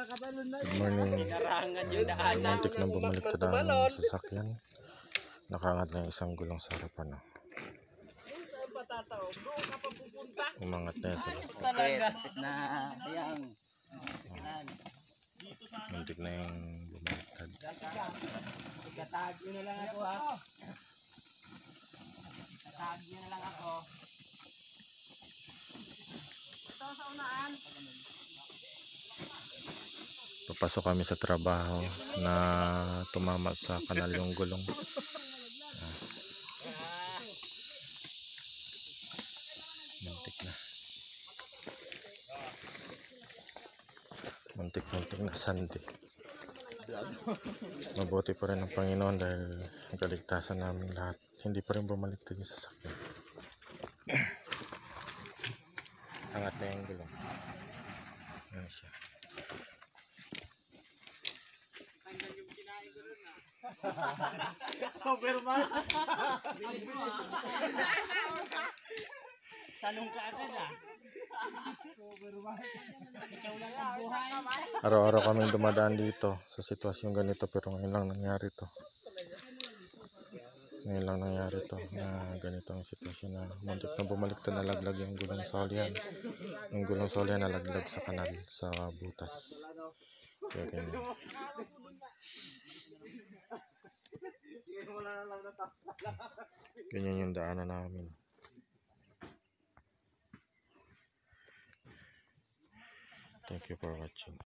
Good morning. Muntik na bumaliktad ang sasakyan. Nakaangat na yung isang gulong sa harapan. Umangat na yung muntik na yung bumaliktad. Ikatagyo na lang ako ha. Ikatagyo na lang ako. Ito sa unaan. Papasok kami sa trabaho na tumama sa kanal yung gulong. Muntik na sandi. Mabuti pa rin ang Panginoon dahil kaligtasan namin lahat. Hindi pa rin bumaliktad yung sasakyan. Angat na yung gulong. Ayan siya. Superman. Tanong ka agad ah. Superman. Ikaw lang ang buhay. Araw-araw kaming dumadaan dito sa sitwasyong ganito, pero ngayon lang nangyari to. Ngayon lang nangyari to na ganito ang sitwasyon na muntik na bumaliktad, nalaglag yung gulong solyan. Yung gulong solyan nalaglag sa kanal, sa butas. Kaya ganyan. Ganyan yung daanan namin. Thank you for watching.